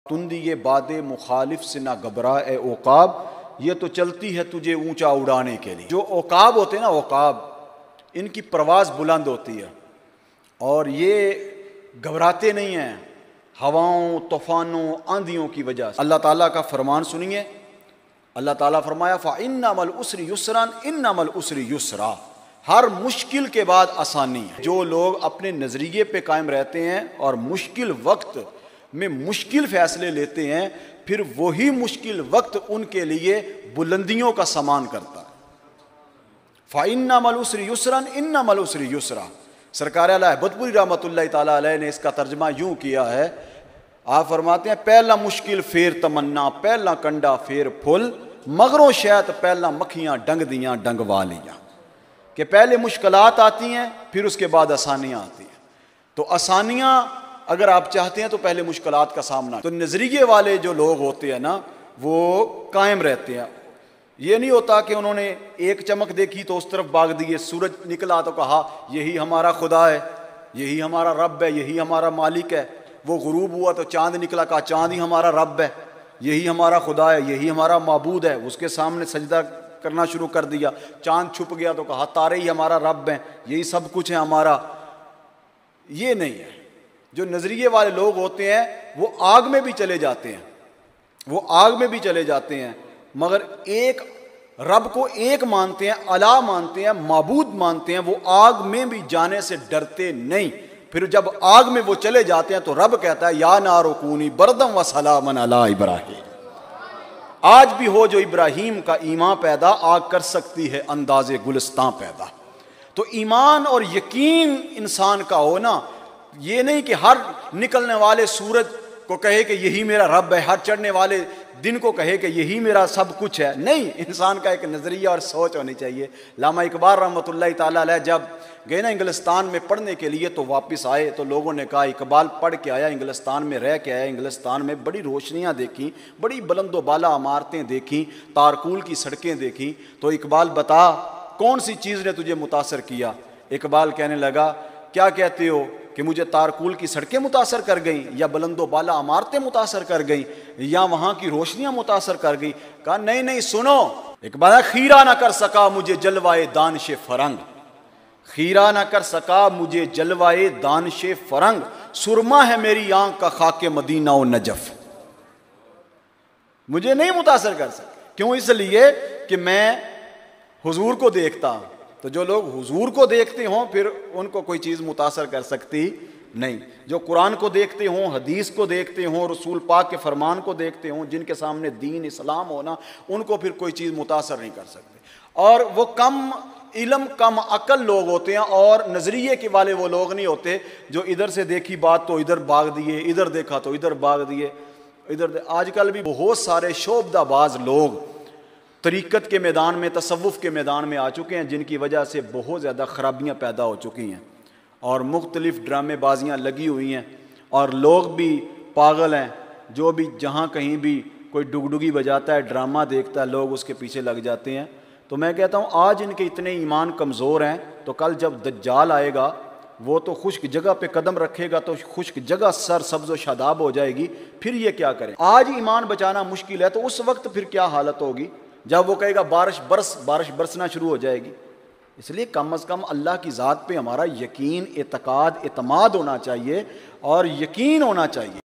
تندی یہ باد مخالف سے نہ گھبرا اے عقاب، یہ تو چلتی ہے تجھے اونچا اڑانے کے لیے۔ جو عقاب ہوتے ہیں نا، عقاب، ان کی پرواز بلند ہوتی ہے اور یہ گھبراتے نہیں ہیں ہواؤں، طوفانوں، آندھیوں کی وجہ سے۔ اللہ تعالیٰ کا فرمان سنیے، اللہ تعالیٰ فرمایا فَإِنَّ مَا الْعُسْرِ يُسْرًا إِنَّ مَا الْعُسْرِ يُسْرًا، ہر مشکل کے بعد آسانی ہے۔ جو لوگ اپنے نظریے پہ قائم رہتے ہیں اور مشکل وقت میں مشکل فیصلے لیتے ہیں، پھر وہی مشکل وقت ان کے لیے بلندیوں کا سامان کرتا ہے۔ فَإِنَّ مَا الْعُسْرِ يُسْرًا إِنَّ مَا الْعُسْرِ يُسْرًا۔ سرکار اعلیٰ احبت رحمۃ اللہ تعالیٰ علیہ نے اس کا ترجمہ یوں کیا ہے، آپ فرماتے ہیں پہلا مشکل پھر تمنا، پہلا کنڈا پھر پھل، مغروں شاید پہلا مکھیاں ڈنگ دیاں ڈنگ والیاں، کہ پہلے مشکلات آتی ہیں پھر اس کے بعد آسانیاں آتی ہیں۔ تو آسانیاں اگر آپ چاہتے ہیں تو پہلے مشکلات کا سامنا۔ تو نظریے والے جو لوگ ہوتے ہیں نا، وہ قائم رہتے ہیں۔ یہ نہیں ہوتا کہ انہوں نے ایک چمک دیکھی تو اس طرف بھاگ دیے، سورج نکلا تو کہا یہی ہمارا خدا ہے، یہی ہمارا رب ہے، یہی ہمارا مالک ہے۔ وہ غروب ہوا تو چاند نکلا، کہا چاند ہی ہمارا رب ہے، یہی ہمارا خدا ہے، یہی ہمارا معبود ہے۔ اس کے سامنے سجدہ کرنا شروع کر دیا۔ چاند چھپ گیا تو کہا تارے ہی ہمارا رب ہیں، یہی سب کچھ ہے ہمارا۔ یہ نہیں ہے۔ جو نظریے والے لوگ ہوتے ہیں وہ آگ میں بھی چلے جاتے ہیں، وہ آگ میں بھی چلے جاتے ہیں، مگر ایک رب کو ایک مانتے ہیں، الہ مانتے ہیں، معبود مانتے ہیں۔ وہ آگ میں بھی جانے سے ڈرتے نہیں۔ پھر جب آگ میں وہ چلے جاتے ہیں تو رب کہتا ہے یا نار کونی بردم و سلاما علی ابراہیم۔ آج بھی ہو جو ابراہیم کا ایمان پیدا، آگ کر سکتی ہے انداز گلستان پیدا۔ تو ایمان اور یقین انسان کا ہونا، یہ نہیں کہ ہر نکلنے والے سورج کو کہے کہ یہی میرا رب ہے، ہر چڑھنے والے دن کو کہے کہ یہی میرا سب کچھ ہے۔ نہیں، انسان کا ایک نظریہ اور سوچ ہونی چاہیے۔ علامہ اقبال رحمۃ اللہ تعالیٰ علیہ جب گئے نا انگلستان میں پڑھنے کے لیے تو واپس آئے تو لوگوں نے کہا اقبال پڑھ کے آیا، انگلستان میں رہ کے آیا، انگلستان میں بڑی روشنیاں دیکھیں، بڑی بلند و بالا عمارتیں دیکھیں، تارکول کی سڑکیں دیکھیں، تو اقبال بتا کون سی چیز نے تجھے متاثر کیا؟ اقبال کہنے لگا کیا کہتے ہو کہ مجھے تارکول کی سڑکیں متاثر کر گئیں، یا بلند و بالا عمارتیں متاثر کر گئیں، یا وہاں کی روشنیاں متاثر کر گئیں؟ کہا نہیں نہیں سنو، اقبال خیرہ نہ کر سکا مجھے جلوائے دانش فرنگ، خیرہ نہ کر سکا مجھے جلوائے دانش فرنگ، سرما ہے میری آنکھ کا خاک مدینہ و نجف۔ مجھے نہیں متاثر کر سکے، کیوں؟ اس لیے کہ میں حضور کو دیکھتا ہوں۔ تو جو لوگ حضور کو دیکھتے ہوں پھر ان کو کوئی چیز متاثر کر سکتی نہیں۔ جو قرآن کو دیکھتے ہوں، حدیث کو دیکھتے ہوں، رسول پاک کے فرمان کو دیکھتے ہوں، جن کے سامنے دین اسلام ہونا، ان کو پھر کوئی چیز متاثر نہیں کر سکتے۔ اور وہ کم علم کم عقل لوگ ہوتے ہیں، اور نظریے کے والے وہ لوگ نہیں ہوتے جو ادھر سے دیکھی بات تو ادھر بھاگ دیے، ادھر دیکھا تو ادھر بھاگ دیے، آج کل بھی بہت سارے شعبدہ باز لوگ طریقت کے میدان میں، تصوف کے میدان میں آ چکے ہیں، جن کی وجہ سے بہت زیادہ خرابیاں پیدا ہو چکی ہیں اور مختلف ڈرامے بازیاں لگی ہوئی ہیں، اور لوگ بھی پاگل ہیں۔ جو بھی جہاں کہیں بھی کوئی ڈگڈگی بجاتا ہے، ڈرامہ دیکھتا ہے، لوگ اس کے پیچھے لگ جاتے ہیں۔ تو میں کہتا ہوں آج ان کے اتنے ایمان کمزور ہیں، تو کل جب دجال آئے گا وہ تو خشک جگہ پہ قدم رکھے گا تو خشک جگہ سر سبز و شاداب ہو جائے گی، پھر یہ کیا کریں؟ آج ایمان بچانا مشکل ہے تو اس وقت پھر کیا حالت ہوگی جب وہ کہے گا بارش برسنا شروع ہو جائے گی۔ اس لیے کم از کم اللہ کی ذات پہ ہمارا یقین، اعتقاد، اعتماد ہونا چاہیے اور یقین ہونا چاہیے۔